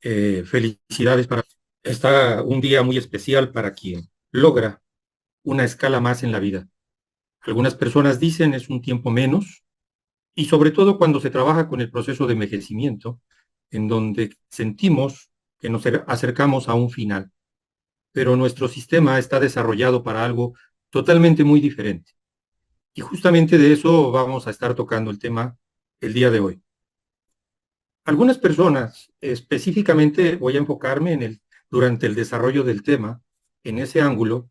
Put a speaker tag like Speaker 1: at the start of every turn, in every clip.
Speaker 1: Felicidades para... Está un día muy especial para quien logra una escala más en la vida. Algunas personas dicen es un tiempo menos y sobre todo cuando se trabaja con el proceso de envejecimiento, en donde sentimos que nos acercamos a un final, pero nuestro sistema está desarrollado para algo totalmente muy diferente. Y justamente de eso vamos a estar tocando el tema el día de hoy. Algunas personas, específicamente voy a enfocarme durante el desarrollo del tema, en ese ángulo,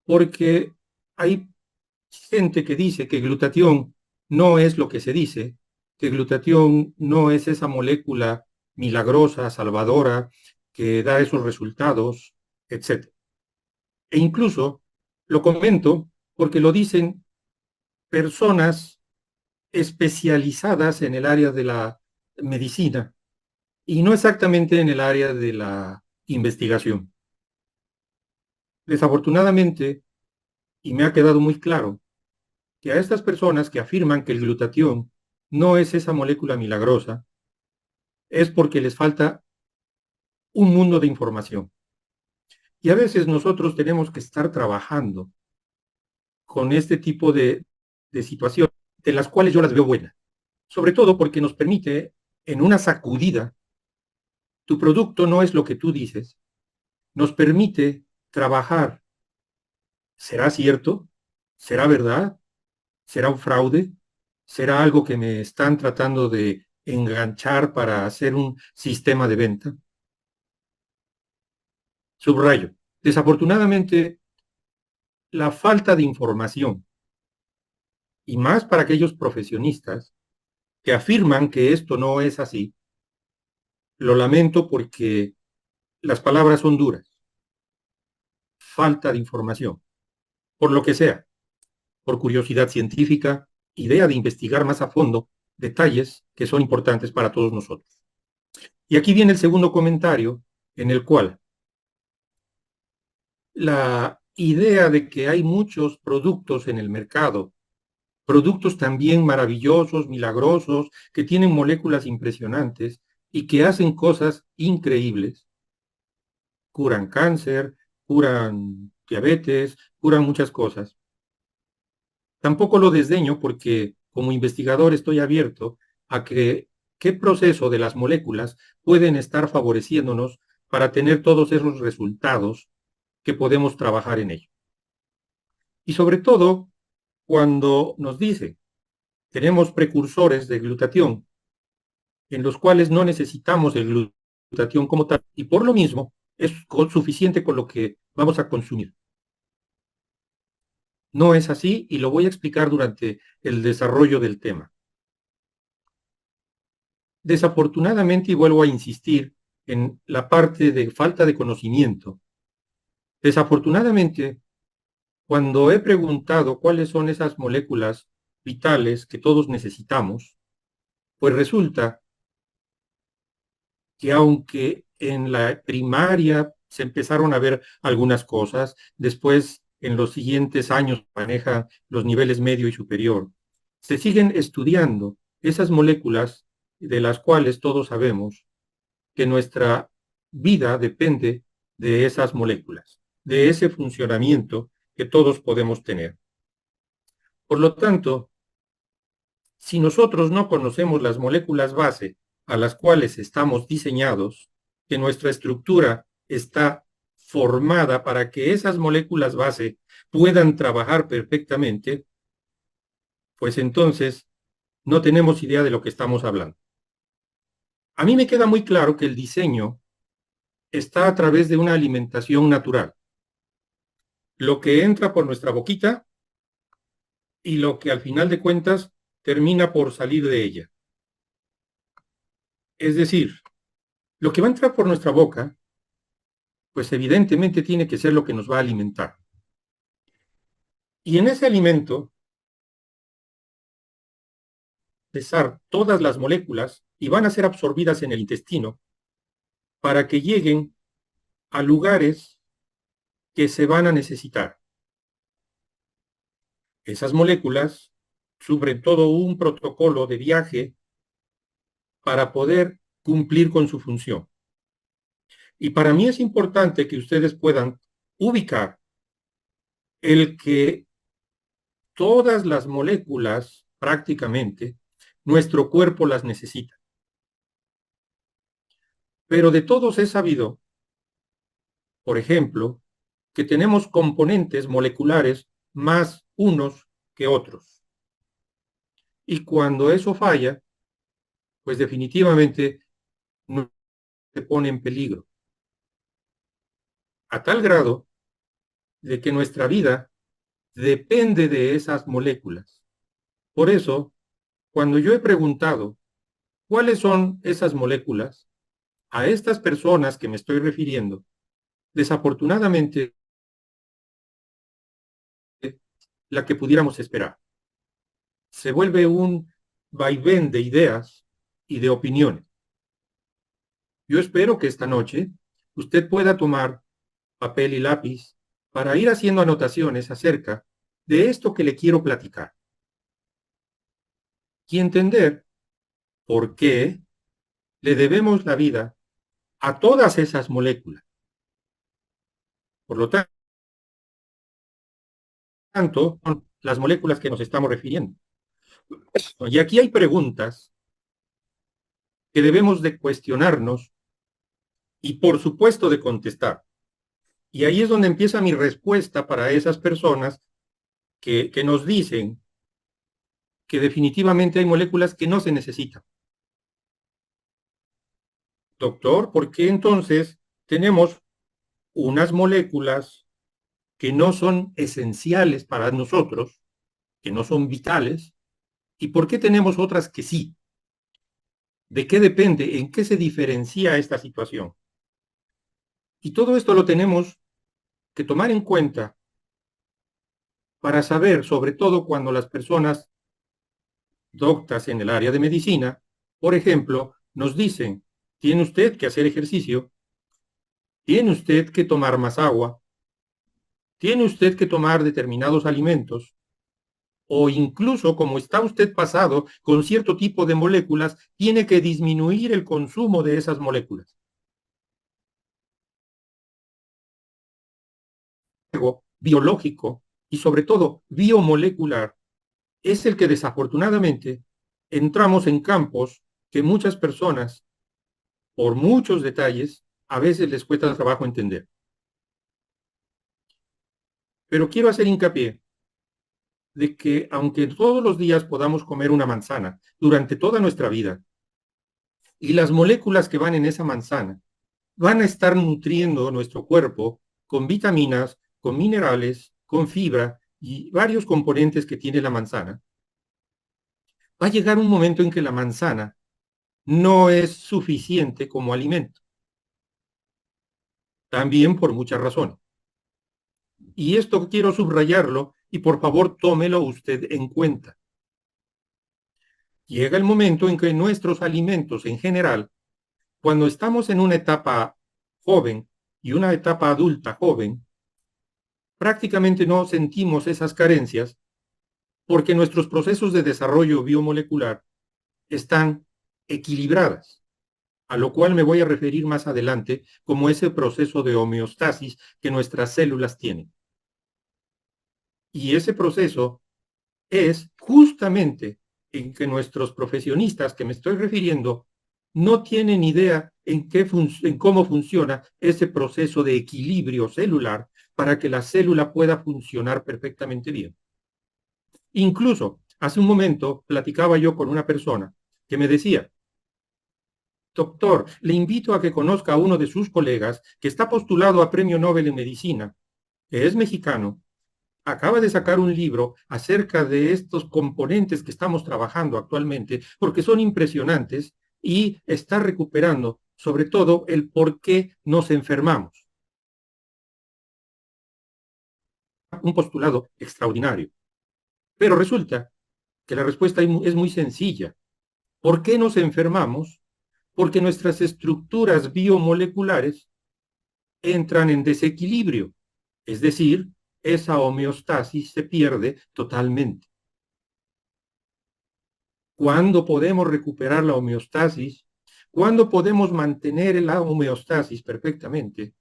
Speaker 1: porque hay gente que dice que glutatión no es lo que se dice, que glutatión no es esa molécula milagrosa, salvadora, que da esos resultados, etc. E incluso lo comento porque lo dicen personas especializadas en el área de la medicina y no exactamente en el área de la investigación. Desafortunadamente, y me ha quedado muy claro, que a estas personas que afirman que el glutatión no es esa molécula milagrosa, es porque les falta un mundo de información. Y a veces nosotros tenemos que estar trabajando con este tipo de situaciones, de las cuales yo las veo buenas, sobre todo porque nos permite, en una sacudida, tu producto no es lo que tú dices, nos permite trabajar. ¿Será cierto? ¿Será verdad? ¿Será un fraude? ¿Será algo que me están tratando de enganchar para hacer un sistema de venta? Subrayo. Desafortunadamente, la falta de información, y más para aquellos profesionistas que afirman que esto no es así, lo lamento porque las palabras son duras. Falta de información, por lo que sea, por curiosidad científica, idea de investigar más a fondo detalles que son importantes para todos nosotros. Y aquí viene el segundo comentario en el cual la idea de que hay muchos productos en el mercado, productos también maravillosos, milagrosos, que tienen moléculas impresionantes y que hacen cosas increíbles, curan cáncer, curan diabetes, curan muchas cosas. Tampoco lo desdeño porque como investigador estoy abierto a que qué proceso de las moléculas pueden estar favoreciéndonos para tener todos esos resultados que podemos trabajar en ello. Y sobre todo, cuando nos dice, tenemos precursores de glutatión, en los cuales no necesitamos el glutatión como tal, y por lo mismo es suficiente con lo que vamos a consumir. No es así y lo voy a explicar durante el desarrollo del tema. Desafortunadamente, y vuelvo a insistir en la parte de falta de conocimiento, desafortunadamente, cuando he preguntado cuáles son esas moléculas vitales que todos necesitamos, pues resulta que aunque en la primaria se empezaron a ver algunas cosas, después en los siguientes años maneja los niveles medio y superior, se siguen estudiando esas moléculas de las cuales todos sabemos que nuestra vida depende de esas moléculas, de ese funcionamiento que todos podemos tener. Por lo tanto, si nosotros no conocemos las moléculas base a las cuales estamos diseñados, que nuestra estructura está formada para que esas moléculas base puedan trabajar perfectamente, pues entonces no tenemos idea de lo que estamos hablando. A mí me queda muy claro que el diseño está a través de una alimentación natural. Lo que entra por nuestra boquita y lo que al final de cuentas termina por salir de ella. Es decir, lo que va a entrar por nuestra boca pues evidentemente tiene que ser lo que nos va a alimentar. Y en ese alimento, pesar todas las moléculas y van a ser absorbidas en el intestino para que lleguen a lugares que se van a necesitar. Esas moléculas sufren todo un protocolo de viaje para poder cumplir con su función. Y para mí es importante que ustedes puedan ubicar el que todas las moléculas, prácticamente, nuestro cuerpo las necesita. Pero de todos es sabido, por ejemplo, que tenemos componentes moleculares más unos que otros. Y cuando eso falla, pues definitivamente no se pone en peligro, a tal grado de que nuestra vida depende de esas moléculas. Por eso, cuando yo he preguntado cuáles son esas moléculas, a estas personas que me estoy refiriendo, desafortunadamente, la que pudiéramos esperar. Se vuelve un vaivén de ideas y de opiniones. Yo espero que esta noche usted pueda tomar papel y lápiz para ir haciendo anotaciones acerca de esto que le quiero platicar y entender por qué le debemos la vida a todas esas moléculas. Por lo tanto, son las moléculas que nos estamos refiriendo. Y aquí hay preguntas que debemos de cuestionarnos y por supuesto de contestar. Y ahí es donde empieza mi respuesta para esas personas que nos dicen que definitivamente hay moléculas que no se necesitan. Doctor, ¿por qué entonces tenemos unas moléculas que no son esenciales para nosotros, que no son vitales, y por qué tenemos otras que sí? ¿De qué depende? ¿En qué se diferencia esta situación? Y todo esto lo tenemos que tomar en cuenta para saber, sobre todo cuando las personas doctas en el área de medicina, por ejemplo, nos dicen, tiene usted que hacer ejercicio, tiene usted que tomar más agua, tiene usted que tomar determinados alimentos, o incluso como está usted pasado con cierto tipo de moléculas, tiene que disminuir el consumo de esas moléculas. Algo biológico y sobre todo biomolecular es el que desafortunadamente entramos en campos que muchas personas, por muchos detalles, a veces les cuesta trabajo entender. Pero quiero hacer hincapié de que aunque todos los días podamos comer una manzana durante toda nuestra vida, y las moléculas que van en esa manzana van a estar nutriendo nuestro cuerpo con vitaminas, con minerales, con fibra y varios componentes que tiene la manzana, va a llegar un momento en que la manzana no es suficiente como alimento, también por muchas razones. Y esto quiero subrayarlo y por favor tómelo usted en cuenta. Llega el momento en que nuestros alimentos en general, cuando estamos en una etapa joven y una etapa adulta joven, prácticamente no sentimos esas carencias porque nuestros procesos de desarrollo biomolecular están equilibradas, a lo cual me voy a referir más adelante como ese proceso de homeostasis que nuestras células tienen. Y ese proceso es justamente en que nuestros profesionistas que me estoy refiriendo no tienen idea en cómo funciona ese proceso de equilibrio celular para que la célula pueda funcionar perfectamente bien. Incluso, hace un momento platicaba yo con una persona que me decía, doctor, le invito a que conozca a uno de sus colegas que está postulado a Premio Nobel en Medicina, que es mexicano, acaba de sacar un libro acerca de estos componentes que estamos trabajando actualmente, porque son impresionantes y está recuperando sobre todo el por qué nos enfermamos. Un postulado extraordinario. Pero resulta que la respuesta es muy sencilla. ¿Por qué nos enfermamos? Porque nuestras estructuras biomoleculares entran en desequilibrio, es decir, esa homeostasis se pierde totalmente. ¿Cuándo podemos recuperar la homeostasis? ¿Cuándo podemos mantener la homeostasis perfectamente?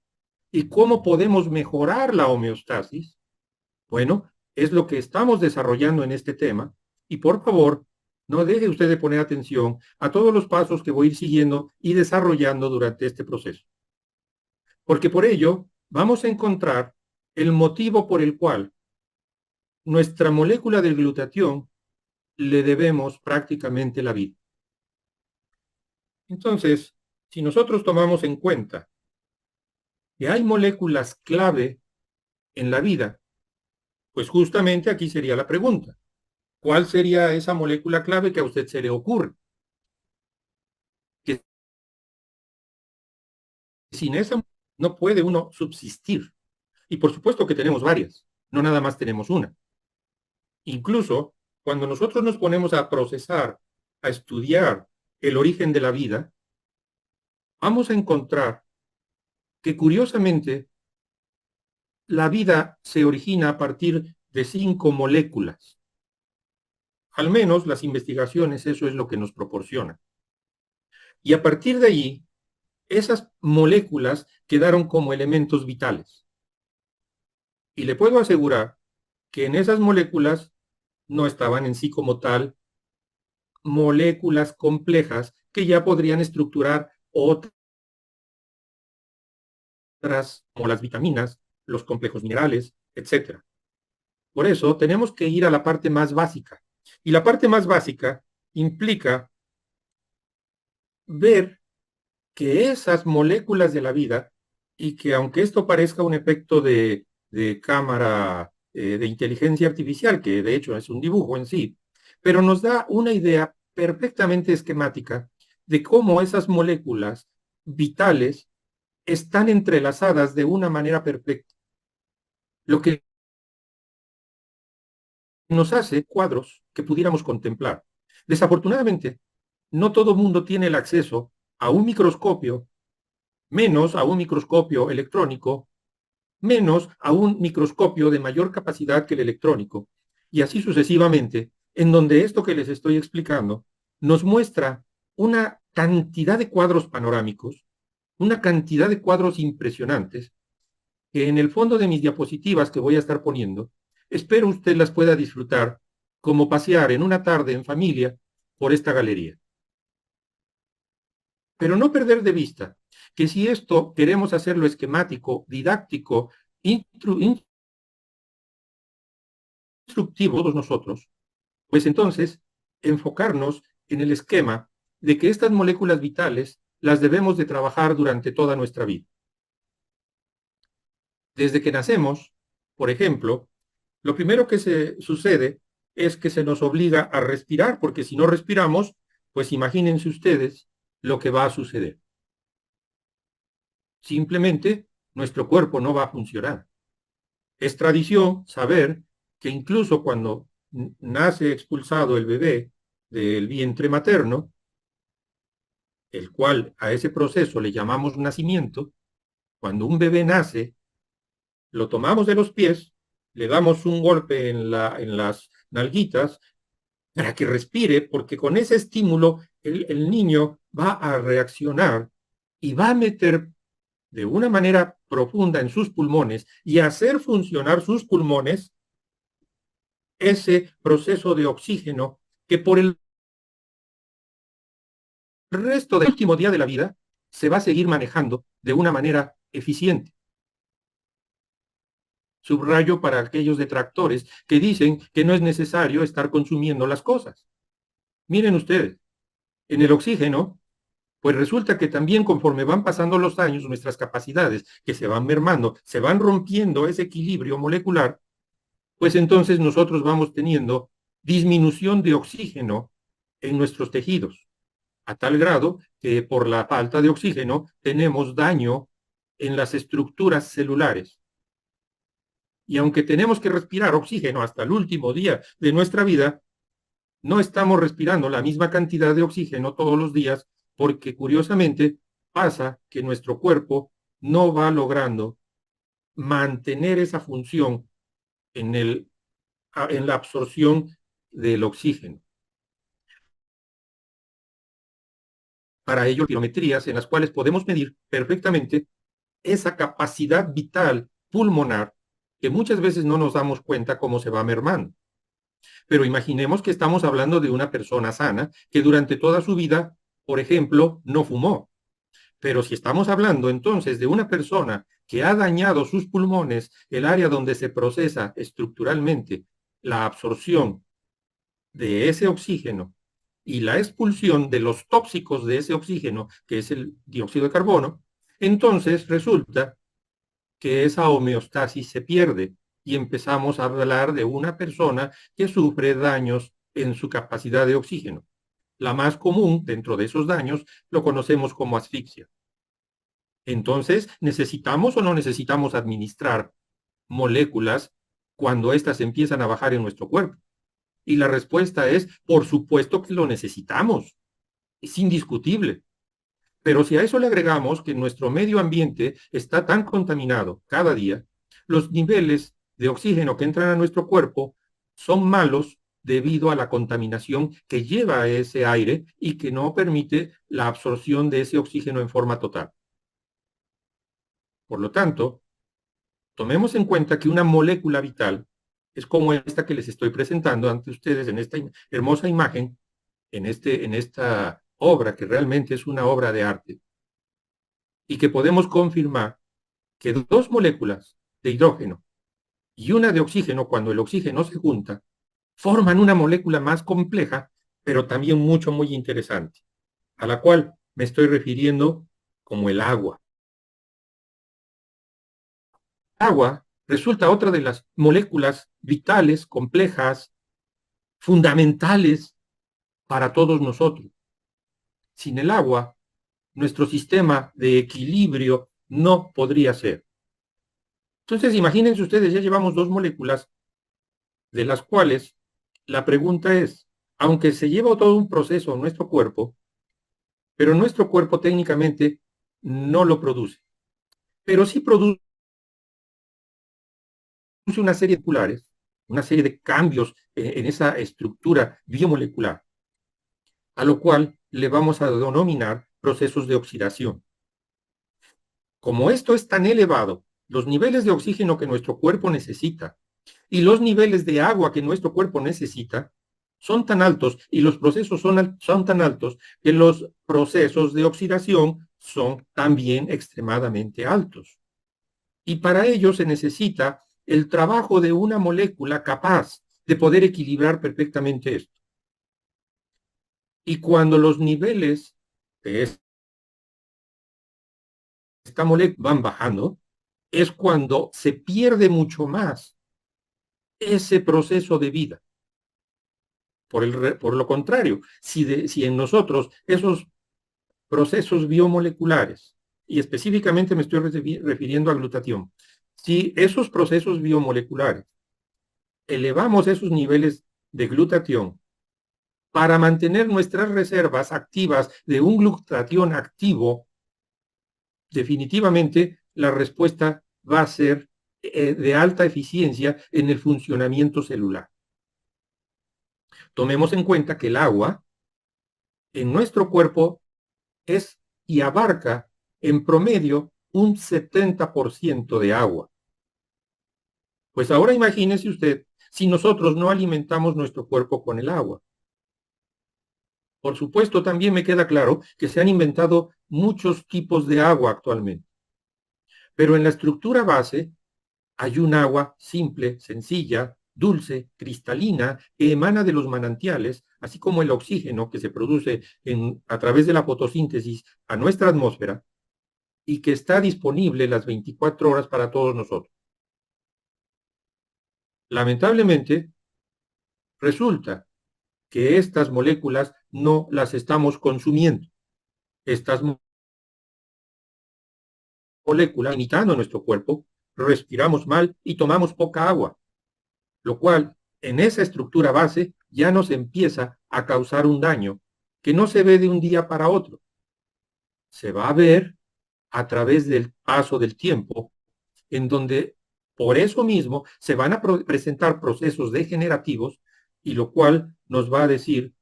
Speaker 1: ¿Y cómo podemos mejorar la homeostasis? Bueno, es lo que estamos desarrollando en este tema y por favor, no deje usted de poner atención a todos los pasos que voy a ir siguiendo y desarrollando durante este proceso. Porque por ello vamos a encontrar el motivo por el cual nuestra molécula del glutatión le debemos prácticamente la vida. Entonces, si nosotros tomamos en cuenta que hay moléculas clave en la vida, pues justamente aquí sería la pregunta. ¿Cuál sería esa molécula clave que a usted se le ocurre? Que sin esa no puede uno subsistir. Y por supuesto que tenemos varias, no nada más tenemos una. Incluso cuando nosotros nos ponemos a procesar, a estudiar el origen de la vida, vamos a encontrar que curiosamente la vida se origina a partir de 5 moléculas. Al menos las investigaciones eso es lo que nos proporcionan. Y a partir de allí, esas moléculas quedaron como elementos vitales. Y le puedo asegurar que en esas moléculas no estaban en sí como tal moléculas complejas que ya podrían estructurar otras, como las vitaminas, los complejos minerales, etcétera. Por eso tenemos que ir a la parte más básica. Y la parte más básica implica ver que esas moléculas de la vida, y que aunque esto parezca un efecto de cámara de inteligencia artificial, que de hecho es un dibujo en sí, pero nos da una idea perfectamente esquemática de cómo esas moléculas vitales están entrelazadas de una manera perfecta, lo que nos hace cuadros que pudiéramos contemplar. Desafortunadamente, no todo mundo tiene el acceso a un microscopio, menos a un microscopio electrónico, menos a un microscopio de mayor capacidad que el electrónico, y así sucesivamente, en donde esto que les estoy explicando nos muestra una cantidad de cuadros panorámicos, una cantidad de cuadros impresionantes, que en el fondo de mis diapositivas que voy a estar poniendo, espero usted las pueda disfrutar como pasear en una tarde en familia por esta galería. Pero no perder de vista que si esto queremos hacerlo esquemático, didáctico, instructivo todos nosotros, pues entonces enfocarnos en el esquema de que estas moléculas vitales las debemos de trabajar durante toda nuestra vida. Desde que nacemos, por ejemplo, lo primero que se sucede es que se nos obliga a respirar, porque si no respiramos, pues imagínense ustedes lo que va a suceder. Simplemente nuestro cuerpo no va a funcionar. Es tradición saber que incluso cuando nace expulsado el bebé del vientre materno, el cual a ese proceso le llamamos nacimiento, cuando un bebé nace, lo tomamos de los pies, le damos un golpe en las nalguitas para que respire, porque con ese estímulo el niño va a reaccionar y va a meter de una manera profunda en sus pulmones y hacer funcionar sus pulmones ese proceso de oxígeno que por el resto del último día de la vida se va a seguir manejando de una manera eficiente. Subrayo para aquellos detractores que dicen que no es necesario estar consumiendo las cosas. Miren ustedes, en el oxígeno, pues resulta que también conforme van pasando los años, nuestras capacidades que se van mermando, se van rompiendo ese equilibrio molecular, pues entonces nosotros vamos teniendo disminución de oxígeno en nuestros tejidos, a tal grado que por la falta de oxígeno tenemos daño en las estructuras celulares. Y aunque tenemos que respirar oxígeno hasta el último día de nuestra vida, no estamos respirando la misma cantidad de oxígeno todos los días porque curiosamente pasa que nuestro cuerpo no va logrando mantener esa función en, en la absorción del oxígeno. para ello pirometrías en las cuales podemos medir perfectamente esa capacidad vital pulmonar que muchas veces no nos damos cuenta cómo se va mermando. Pero imaginemos que estamos hablando de una persona sana que durante toda su vida, por ejemplo, no fumó. Pero si estamos hablando entonces de una persona que ha dañado sus pulmones, el área donde se procesa estructuralmente la absorción de ese oxígeno y la expulsión de los tóxicos de ese oxígeno, que es el dióxido de carbono, entonces resulta que esa homeostasis se pierde y empezamos a hablar de una persona que sufre daños en su capacidad de oxígeno. La más común dentro de esos daños lo conocemos como asfixia. Entonces, ¿necesitamos o no necesitamos administrar moléculas cuando éstas empiezan a bajar en nuestro cuerpo? Y la respuesta es, por supuesto que lo necesitamos. Es indiscutible. Pero si a eso le agregamos que nuestro medio ambiente está tan contaminado cada día, los niveles de oxígeno que entran a nuestro cuerpo son malos debido a la contaminación que lleva a ese aire y que no permite la absorción de ese oxígeno en forma total. Por lo tanto, tomemos en cuenta que una molécula vital es como esta que les estoy presentando ante ustedes en esta hermosa imagen, en esta obra que realmente es una obra de arte, y que podemos confirmar que dos moléculas de hidrógeno y una de oxígeno, cuando el oxígeno se junta, forman una molécula más compleja, pero también muy interesante, a la cual me estoy refiriendo como el agua. Agua resulta otra de las moléculas vitales, complejas, fundamentales para todos nosotros. Sin el agua, nuestro sistema de equilibrio no podría ser. Entonces, imagínense ustedes, ya llevamos dos moléculas de las cuales la pregunta es, aunque se lleva todo un proceso en nuestro cuerpo, pero nuestro cuerpo técnicamente no lo produce, pero sí produce una serie de moleculares, una serie de cambios en esa estructura biomolecular, a lo cual le vamos a denominar procesos de oxidación. Como esto es tan elevado, los niveles de oxígeno que nuestro cuerpo necesita y los niveles de agua que nuestro cuerpo necesita son tan altos y los procesos son tan altos que los procesos de oxidación son también extremadamente altos. Y para ello se necesita el trabajo de una molécula capaz de poder equilibrar perfectamente esto. Y cuando los niveles de esta molécula van bajando, es cuando se pierde mucho más ese proceso de vida. Por lo contrario, si en nosotros esos procesos biomoleculares, y específicamente me estoy refiriendo a glutatión, si esos procesos biomoleculares elevamos esos niveles de glutatión para mantener nuestras reservas activas de un glutatión activo, definitivamente la respuesta va a ser de alta eficiencia en el funcionamiento celular. Tomemos en cuenta que el agua en nuestro cuerpo es y abarca en promedio un 70% de agua. Pues ahora imagínese usted si nosotros no alimentamos nuestro cuerpo con el agua. Por supuesto, también me queda claro que se han inventado muchos tipos de agua actualmente, pero en la estructura base hay un agua simple, sencilla, dulce, cristalina, que emana de los manantiales, así como el oxígeno que se produce a través de la fotosíntesis a nuestra atmósfera y que está disponible las 24 horas para todos nosotros. Lamentablemente, resulta que estas moléculas no las estamos consumiendo. Estas moléculas, limitando nuestro cuerpo, respiramos mal y tomamos poca agua, lo cual en esa estructura base ya nos empieza a causar un daño que no se ve de un día para otro. Se va a ver a través del paso del tiempo, en donde por eso mismo se van a presentar procesos degenerativos y lo cual nos va a decir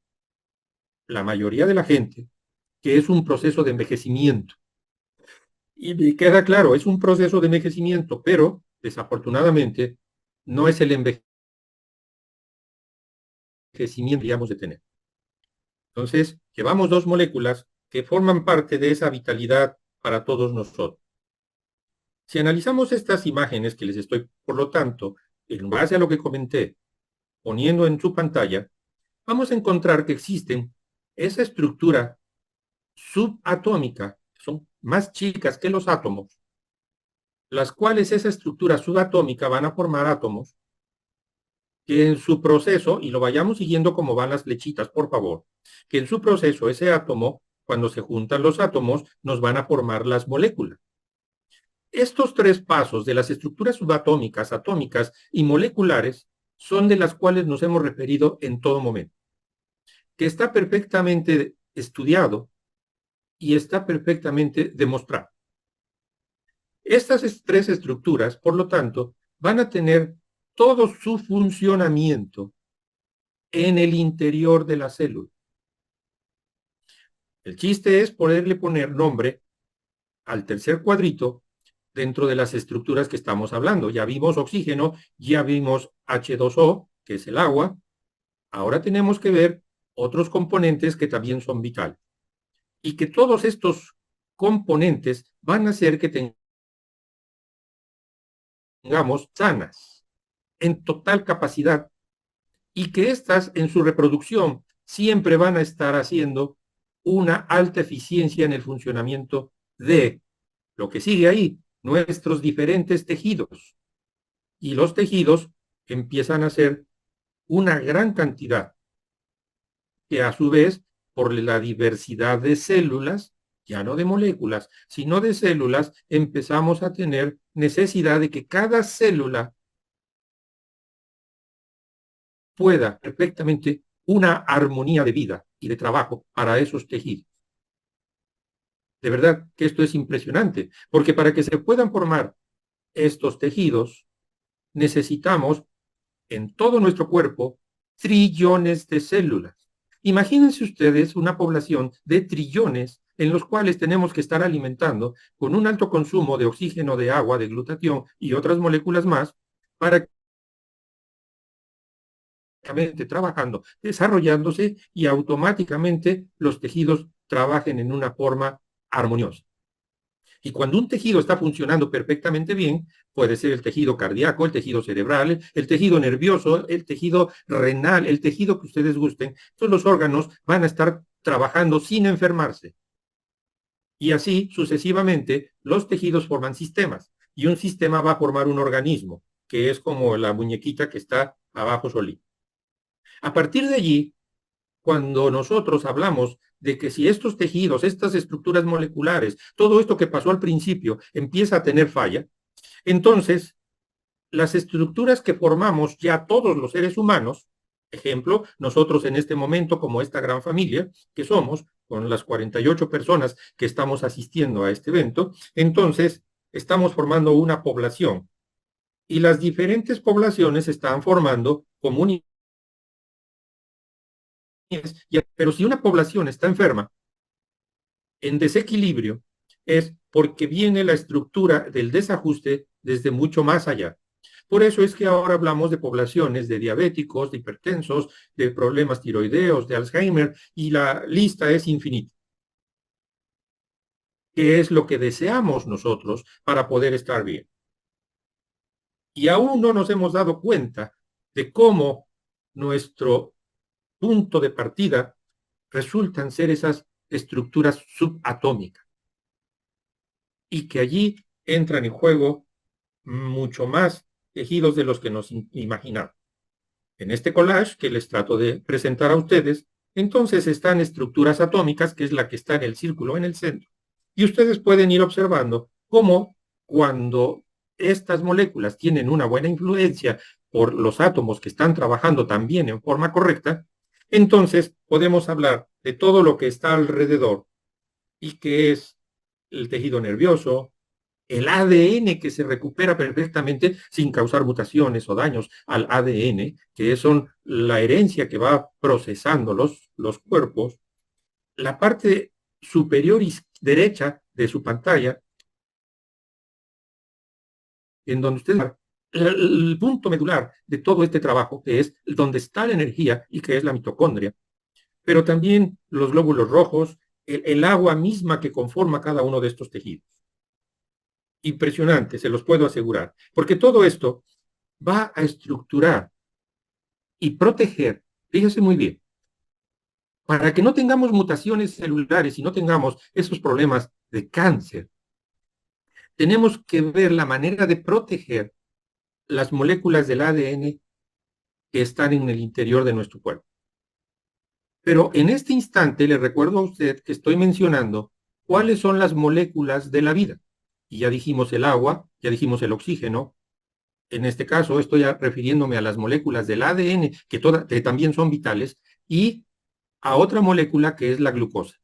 Speaker 1: la mayoría de la gente que es un proceso de envejecimiento. Y me queda claro, es un proceso de envejecimiento, pero desafortunadamente no es el envejecimiento que deberíamos de tener. Entonces, llevamos dos moléculas que forman parte de esa vitalidad para todos nosotros. Si analizamos estas imágenes que les estoy, por lo tanto, en base a lo que comenté, poniendo en su pantalla, vamos a encontrar que existen esa estructura subatómica, que son más chicas que los átomos, las cuales esa estructura subatómica van a formar átomos que en su proceso, y lo vayamos siguiendo como van las flechitas, por favor, que en su proceso ese átomo, cuando se juntan los átomos, nos van a formar las moléculas. Estos tres pasos de las estructuras subatómicas, atómicas y moleculares son de las cuales nos hemos referido en todo momento, que está perfectamente estudiado y está perfectamente demostrado. Estas tres estructuras, por lo tanto, van a tener todo su funcionamiento en el interior de la célula. El chiste es poderle poner nombre al tercer cuadrito dentro de las estructuras que estamos hablando. Ya vimos oxígeno, ya vimos H2O, que es el agua. Ahora tenemos que ver otros componentes que también son vitales. Y que todos estos componentes van a hacer que tengamos sanas, en total capacidad, y que éstas en su reproducción siempre van a estar haciendo una alta eficiencia en el funcionamiento de lo que sigue ahí, nuestros diferentes tejidos. Y los tejidos empiezan a ser una gran cantidad, que a su vez, por la diversidad de células, ya no de moléculas, sino de células, empezamos a tener necesidad de que cada célula pueda perfectamente una armonía de vida y de trabajo para esos tejidos. De verdad que esto es impresionante, porque para que se puedan formar estos tejidos, necesitamos en todo nuestro cuerpo trillones de células. Imagínense ustedes una población de trillones en los cuales tenemos que estar alimentando con un alto consumo de oxígeno, de agua, de glutatión y otras moléculas más para trabajando, desarrollándose y automáticamente los tejidos trabajen en una forma armoniosa. Y cuando un tejido está funcionando perfectamente bien, puede ser el tejido cardíaco, el tejido cerebral, el tejido nervioso, el tejido renal, el tejido que ustedes gusten, todos los órganos van a estar trabajando sin enfermarse. Y así sucesivamente los tejidos forman sistemas y un sistema va a formar un organismo, que es como la muñequita que está abajo solita. A partir de allí, cuando nosotros hablamos de que si estos tejidos, estas estructuras moleculares, todo esto que pasó al principio empieza a tener falla, entonces las estructuras que formamos ya todos los seres humanos, ejemplo, nosotros en este momento como esta gran familia que somos, con las 48 personas que estamos asistiendo a este evento, entonces estamos formando una población y las diferentes poblaciones están formando comunidades. Pero si una población está enferma, en desequilibrio, es porque viene la estructura del desajuste desde mucho más allá. Por eso es que ahora hablamos de poblaciones de diabéticos, de hipertensos, de problemas tiroideos, de Alzheimer, y la lista es infinita. ¿Qué es lo que deseamos nosotros para poder estar bien? Y aún no nos hemos dado cuenta de cómo nuestro punto de partida resultan ser esas estructuras subatómicas y que allí entran en juego mucho más tejidos de los que nos imaginamos. En este collage que les trato de presentar a ustedes, entonces están estructuras atómicas, que es la que está en el círculo en el centro. Y ustedes pueden ir observando cómo cuando estas moléculas tienen una buena influencia por los átomos que están trabajando también en forma correcta, entonces podemos hablar de todo lo que está alrededor y que es el tejido nervioso, el ADN que se recupera perfectamente sin causar mutaciones o daños al ADN, que son la herencia que va procesando los cuerpos, la parte superior y derecha de su pantalla, en donde usted el punto medular de todo este trabajo, que es donde está la energía y que es la mitocondria, pero también los glóbulos rojos, el agua misma que conforma cada uno de estos tejidos. Impresionante, se los puedo asegurar, porque todo esto va a estructurar y proteger, fíjese muy bien, para que no tengamos mutaciones celulares y no tengamos esos problemas de cáncer. Tenemos que ver la manera de proteger las moléculas del ADN que están en el interior de nuestro cuerpo. Pero en este instante le recuerdo a usted que estoy mencionando cuáles son las moléculas de la vida. Y ya dijimos el agua, ya dijimos el oxígeno. En este caso estoy refiriéndome a las moléculas del ADN, que también son vitales, y a otra molécula que es la glucosa,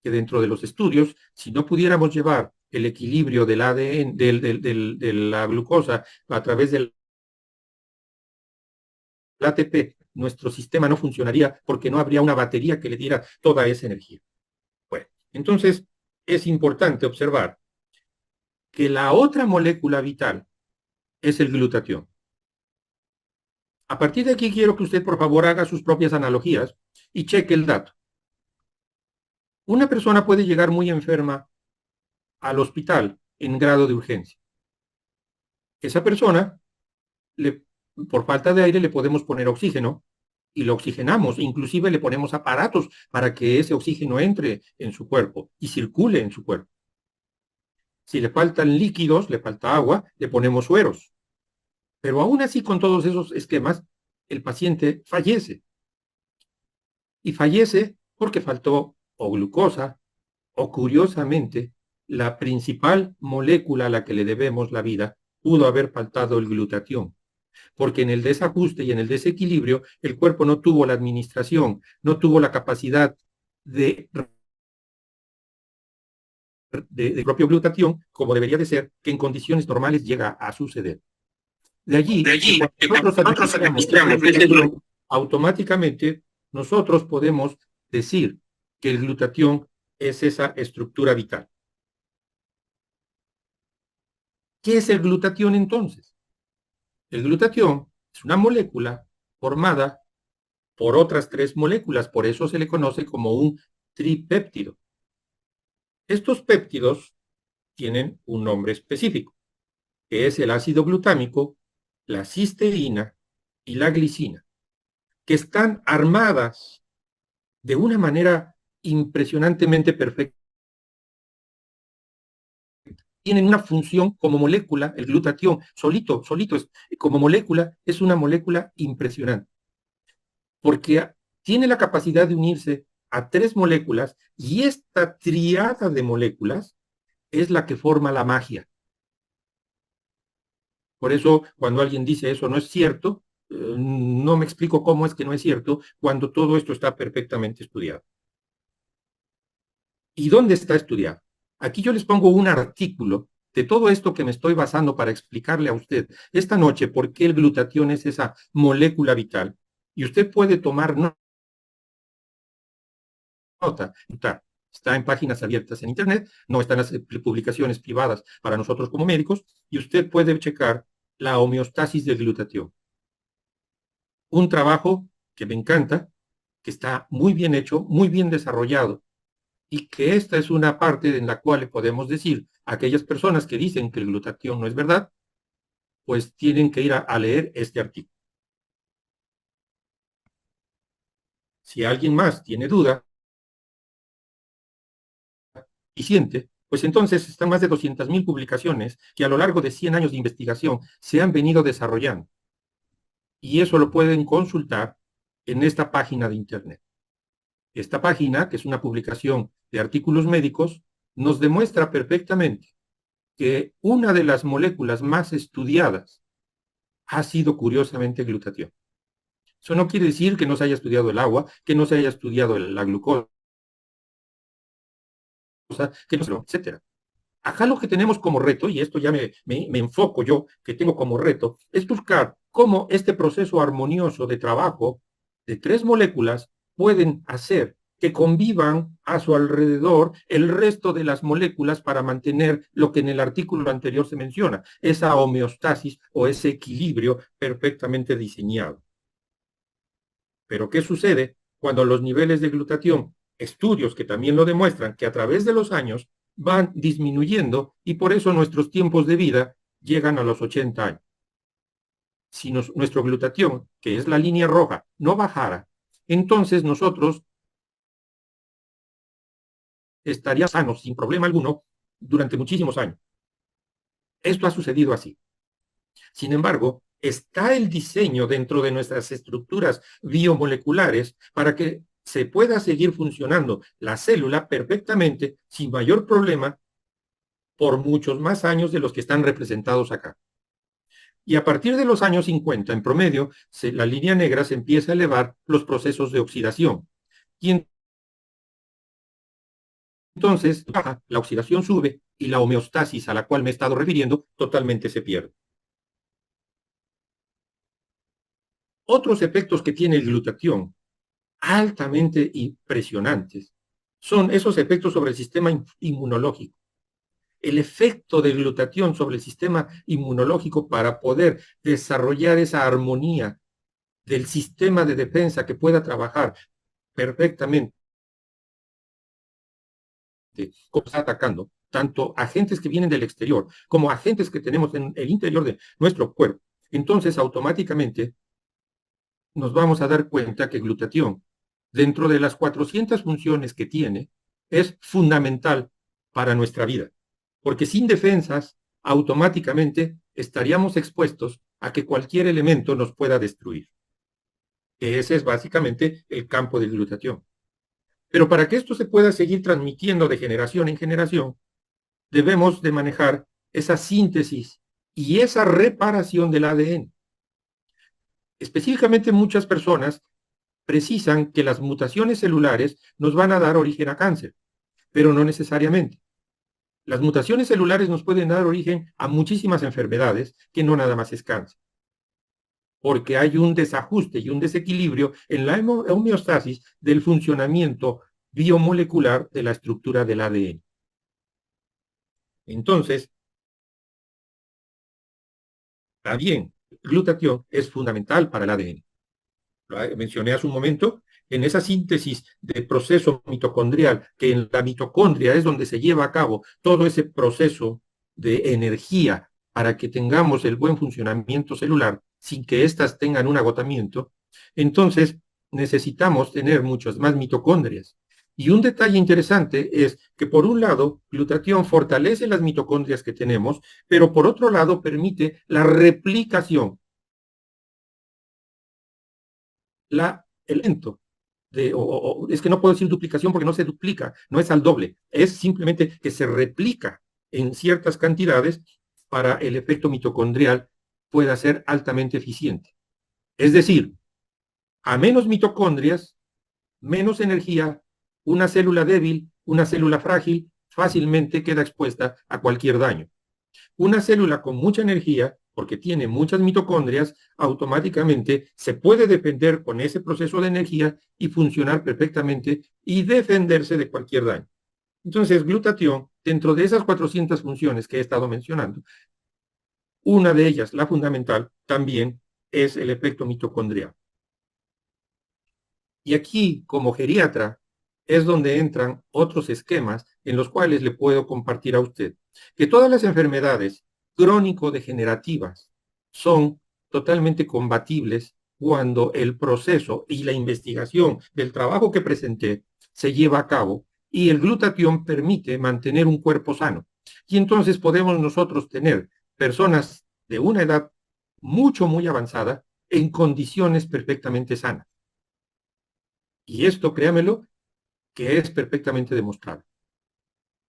Speaker 1: que dentro de los estudios, si no pudiéramos llevar el equilibrio del ADN, de la glucosa a través del ATP, nuestro sistema no funcionaría porque no habría una batería que le diera toda esa energía. Bueno, entonces es importante observar que la otra molécula vital es el glutatión. A partir de aquí quiero que usted, por favor, haga sus propias analogías y cheque el dato. Una persona puede llegar muy enferma al hospital en grado de urgencia. Esa persona, por falta de aire, le podemos poner oxígeno y lo oxigenamos, inclusive le ponemos aparatos para que ese oxígeno entre en su cuerpo y circule en su cuerpo. Si le faltan líquidos, le falta agua, le ponemos sueros. Pero aún así, con todos esos esquemas, el paciente fallece. Y fallece porque faltó o glucosa o, curiosamente, la principal molécula a la que le debemos la vida, pudo haber faltado el glutatión. Porque en el desajuste y en el desequilibrio, el cuerpo no tuvo la administración, no tuvo la capacidad de propio glutatión, como debería de ser, que en condiciones normales llega a suceder. De allí, que cuando nosotros administramos automáticamente nosotros podemos decir que el glutatión es esa estructura vital. ¿Qué es el glutatión entonces? El glutatión es una molécula formada por otras tres moléculas, por eso se le conoce como un tripéptido. Estos péptidos tienen un nombre específico, que es el ácido glutámico, la cisteína y la glicina, que están armadas de una manera impresionantemente perfecta. Tienen una función como molécula, el glutatión, solito, como molécula, es una molécula impresionante, porque tiene la capacidad de unirse a tres moléculas y esta triada de moléculas es la que forma la magia. Por eso, cuando alguien dice eso no es cierto, no me explico cómo es que no es cierto cuando todo esto está perfectamente estudiado. ¿Y dónde está estudiado? Aquí yo les pongo un artículo de todo esto que me estoy basando para explicarle a usted esta noche por qué el glutatión es esa molécula vital. Y usted puede tomar nota. Está en páginas abiertas en Internet, no están las publicaciones privadas para nosotros como médicos, y usted puede checar la homeostasis del glutatión. Un trabajo que me encanta, que está muy bien hecho, muy bien desarrollado, y que esta es una parte en la cual le podemos decir a aquellas personas que dicen que el glutatión no es verdad, pues tienen que ir a leer este artículo. Si alguien más tiene duda y siente, pues entonces están más de 200,000 publicaciones que a lo largo de 100 años de investigación se han venido desarrollando. Y eso lo pueden consultar en esta página de Internet. Esta página, que es una publicación de artículos médicos, nos demuestra perfectamente que una de las moléculas más estudiadas ha sido curiosamente glutatión. Eso no quiere decir que no se haya estudiado el agua, que no se haya estudiado la glucosa, que no se, etcétera. Acá lo que tenemos como reto, y esto ya me enfoco yo, que tengo como reto, es buscar cómo este proceso armonioso de trabajo de tres moléculas pueden hacer que convivan a su alrededor el resto de las moléculas para mantener lo que en el artículo anterior se menciona, esa homeostasis o ese equilibrio perfectamente diseñado. Pero ¿qué sucede cuando los niveles de glutatión, estudios que también lo demuestran, que a través de los años van disminuyendo y por eso nuestros tiempos de vida llegan a los 80 años? Si nuestro glutatión, que es la línea roja, no bajara, entonces nosotros estaríamos sanos sin problema alguno durante muchísimos años. Esto ha sucedido así. Sin embargo, está el diseño dentro de nuestras estructuras biomoleculares para que se pueda seguir funcionando la célula perfectamente sin mayor problema por muchos más años de los que están representados acá. Y a partir de los años 50, en promedio, la línea negra se empieza a elevar los procesos de oxidación. Y entonces baja, la oxidación sube y la homeostasis a la cual me he estado refiriendo totalmente se pierde. Otros efectos que tiene el glutatión, altamente impresionantes, son esos efectos sobre el sistema inmunológico. El efecto del glutatión sobre el sistema inmunológico para poder desarrollar esa armonía del sistema de defensa que pueda trabajar perfectamente como está atacando tanto agentes que vienen del exterior como agentes que tenemos en el interior de nuestro cuerpo. Entonces, automáticamente nos vamos a dar cuenta que glutatión, dentro de las 400 funciones que tiene, es fundamental para nuestra vida. Porque sin defensas, automáticamente estaríamos expuestos a que cualquier elemento nos pueda destruir. Ese es básicamente el campo del glutatión. Pero para que esto se pueda seguir transmitiendo de generación en generación, debemos de manejar esa síntesis y esa reparación del ADN. Específicamente muchas personas precisan que las mutaciones celulares nos van a dar origen a cáncer, pero no necesariamente. Las mutaciones celulares nos pueden dar origen a muchísimas enfermedades que no nada más es cáncer, porque hay un desajuste y un desequilibrio en la homeostasis del funcionamiento biomolecular de la estructura del ADN. Entonces, también glutatión es fundamental para el ADN. Lo mencioné hace un momento, en esa síntesis de proceso mitocondrial, que en la mitocondria es donde se lleva a cabo todo ese proceso de energía para que tengamos el buen funcionamiento celular sin que éstas tengan un agotamiento, entonces necesitamos tener muchas más mitocondrias. Y un detalle interesante es que por un lado, glutatión fortalece las mitocondrias que tenemos, pero por otro lado permite la replicación, el evento. Es que no puedo decir duplicación porque no se duplica, no es al doble, es simplemente que se replica en ciertas cantidades para el efecto mitocondrial pueda ser altamente eficiente. Es decir, a menos mitocondrias, menos energía, una célula débil, una célula frágil, fácilmente queda expuesta a cualquier daño. Una célula con mucha energía, porque tiene muchas mitocondrias, automáticamente se puede defender con ese proceso de energía y funcionar perfectamente y defenderse de cualquier daño. Entonces, glutatión, dentro de esas 400 funciones que he estado mencionando, una de ellas, la fundamental, también es el efecto mitocondrial. Y aquí, como geriatra, es donde entran otros esquemas en los cuales le puedo compartir a usted que todas las enfermedades crónico-degenerativas son totalmente combatibles cuando el proceso y la investigación del trabajo que presenté se lleva a cabo y el glutatión permite mantener un cuerpo sano. Y entonces podemos nosotros tener personas de una edad muy avanzada en condiciones perfectamente sanas. Y esto, créamelo, que es perfectamente demostrable.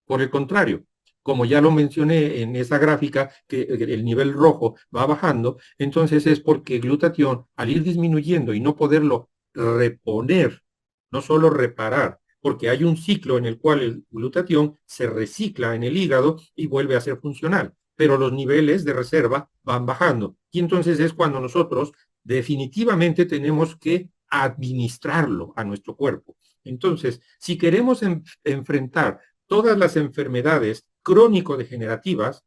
Speaker 1: Por el contrario, como ya lo mencioné en esa gráfica, que el nivel rojo va bajando, entonces es porque glutatión, al ir disminuyendo y no poderlo reponer, no solo reparar, porque hay un ciclo en el cual el glutatión se recicla en el hígado y vuelve a ser funcional, pero los niveles de reserva van bajando. Y entonces es cuando nosotros definitivamente tenemos que administrarlo a nuestro cuerpo. Entonces, si queremos enfrentar todas las enfermedades crónico-degenerativas,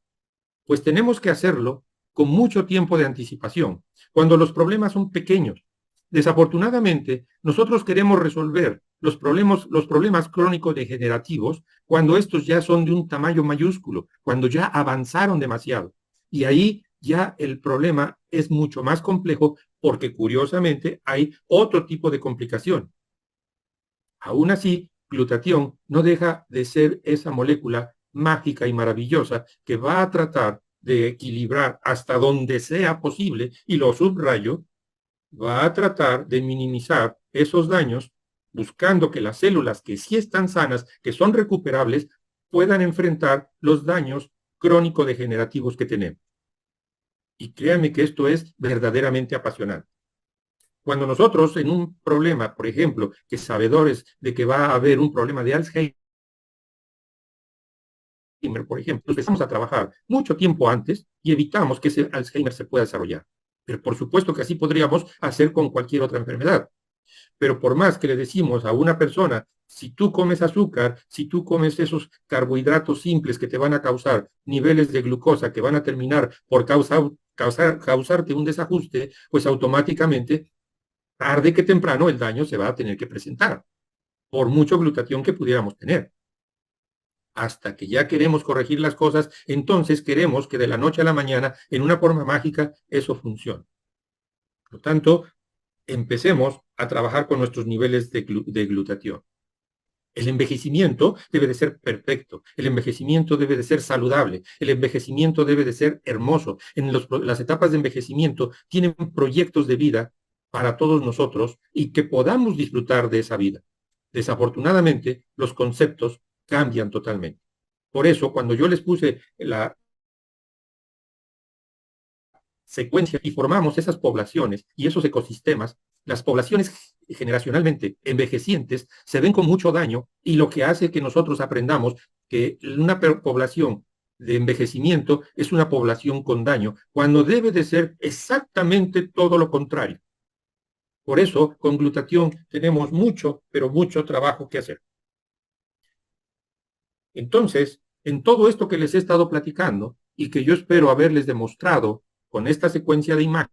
Speaker 1: pues tenemos que hacerlo con mucho tiempo de anticipación, cuando los problemas son pequeños. Desafortunadamente, nosotros queremos resolver los problemas crónico-degenerativos cuando estos ya son de un tamaño mayúsculo, cuando ya avanzaron demasiado. Y ahí ya el problema es mucho más complejo porque curiosamente hay otro tipo de complicación. Aún así, glutatión no deja de ser esa molécula mágica y maravillosa que va a tratar de equilibrar hasta donde sea posible, y lo subrayo, va a tratar de minimizar esos daños, buscando que las células que sí están sanas, que son recuperables, puedan enfrentar los daños crónico-degenerativos que tenemos. Y créanme que esto es verdaderamente apasionante. Cuando nosotros en un problema, por ejemplo, que sabedores de que va a haber un problema de Alzheimer, por ejemplo, empezamos a trabajar mucho tiempo antes y evitamos que ese Alzheimer se pueda desarrollar. Pero por supuesto que así podríamos hacer con cualquier otra enfermedad. Pero por más que le decimos a una persona, si tú comes azúcar, si tú comes esos carbohidratos simples que te van a causar niveles de glucosa que van a terminar por causarte un desajuste, pues automáticamente, tarde que temprano, el daño se va a tener que presentar, por mucho glutatión que pudiéramos tener. Hasta que ya queremos corregir las cosas, entonces queremos que de la noche a la mañana, en una forma mágica, eso funcione. Por lo tanto, empecemos a trabajar con nuestros niveles de glutatión. El envejecimiento debe de ser perfecto, el envejecimiento debe de ser saludable, el envejecimiento debe de ser hermoso. En las etapas de envejecimiento tienen proyectos de vida para todos nosotros y que podamos disfrutar de esa vida. Desafortunadamente, los conceptos cambian totalmente. Por eso, cuando yo les puse la secuencia y formamos esas poblaciones y esos ecosistemas, las poblaciones generacionalmente envejecientes se ven con mucho daño, y lo que hace que nosotros aprendamos que una población de envejecimiento es una población con daño, cuando debe de ser exactamente todo lo contrario. Por eso, con glutatión tenemos mucho, pero mucho trabajo que hacer. Entonces, en todo esto que les he estado platicando y que yo espero haberles demostrado con esta secuencia de imágenes,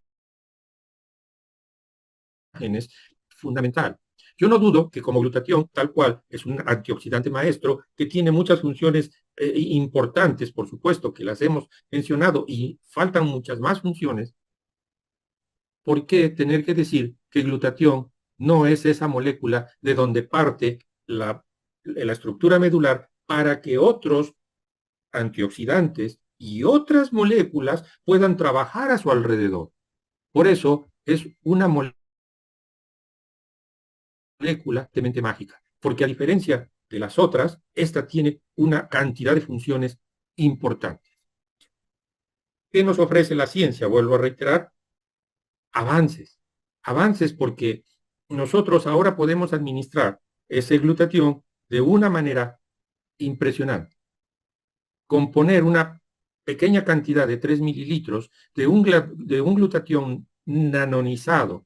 Speaker 1: fundamental. Yo no dudo que como glutatión, tal cual, es un antioxidante maestro que tiene muchas funciones importantes, por supuesto, que las hemos mencionado, y faltan muchas más funciones. ¿Por qué tener que decir que glutatión no es esa molécula de donde parte la estructura medular para que otros antioxidantes y otras moléculas puedan trabajar a su alrededor? Por eso es una molécula de mente mágica, porque a diferencia de las otras, esta tiene una cantidad de funciones importantes. ¿Qué nos ofrece la ciencia? Vuelvo a reiterar, avances. Avances porque nosotros ahora podemos administrar ese glutatión de una manera impresionante. Componer una pequeña cantidad de 3 mililitros de un glutatión nanonizado,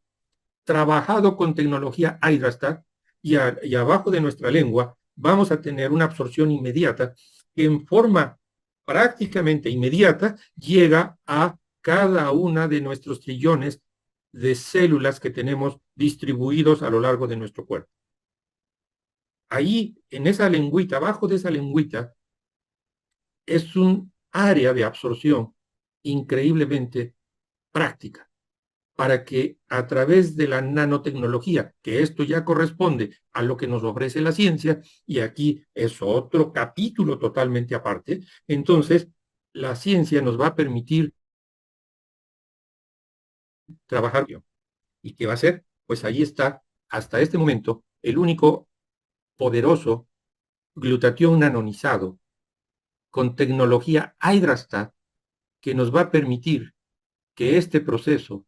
Speaker 1: trabajado con tecnología Hydrastat, y abajo de nuestra lengua vamos a tener una absorción inmediata que en forma prácticamente inmediata llega a cada una de nuestros trillones de células que tenemos distribuidos a lo largo de nuestro cuerpo. Ahí, en esa lengüita, abajo de esa lengüita, es un área de absorción increíblemente práctica, para que a través de la nanotecnología, que esto ya corresponde a lo que nos ofrece la ciencia, y aquí es otro capítulo totalmente aparte, entonces la ciencia nos va a permitir trabajar. ¿Y qué va a hacer? Pues ahí está, hasta este momento, el único poderoso glutatión nanonizado con tecnología Hydrastat que nos va a permitir que este proceso,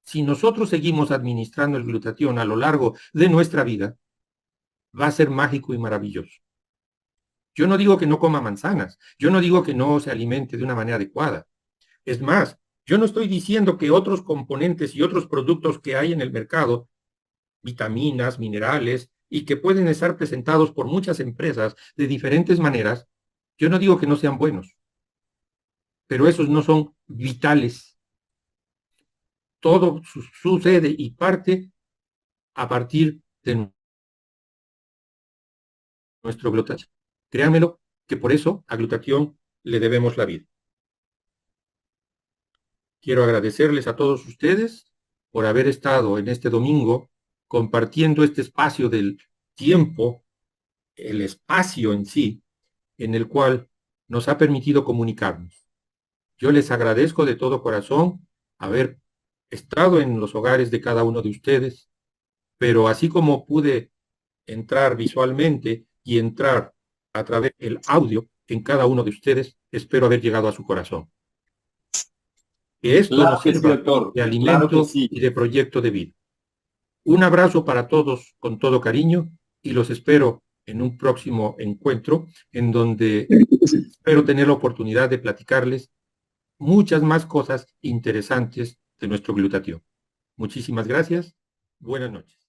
Speaker 1: si nosotros seguimos administrando el glutatión a lo largo de nuestra vida, va a ser mágico y maravilloso. Yo no digo que no coma manzanas, yo no digo que no se alimente de una manera adecuada. Es más, yo no estoy diciendo que otros componentes y otros productos que hay en el mercado vitaminas, minerales, y que pueden estar presentados por muchas empresas de diferentes maneras, yo no digo que no sean buenos, pero esos no son vitales. Todo sucede y parte a partir de nuestro glutatión. Créanmelo que por eso a glutatión le debemos la vida. Quiero agradecerles a todos ustedes por haber estado en este domingo compartiendo este espacio del tiempo, el espacio en sí, en el cual nos ha permitido comunicarnos. Yo les agradezco de todo corazón haber estado en los hogares de cada uno de ustedes, pero así como pude entrar visualmente y entrar a través del audio en cada uno de ustedes, espero haber llegado a su corazón. Que esto
Speaker 2: Claro
Speaker 1: nos
Speaker 2: que sí,
Speaker 1: sirva
Speaker 2: doctor.
Speaker 1: de
Speaker 2: Claro que
Speaker 1: alimento
Speaker 2: sí.
Speaker 1: y de proyecto de vida. Un abrazo para todos con todo cariño y los espero en un próximo encuentro en donde espero tener la oportunidad de platicarles muchas más cosas interesantes de nuestro glutatión. Muchísimas gracias. Buenas noches.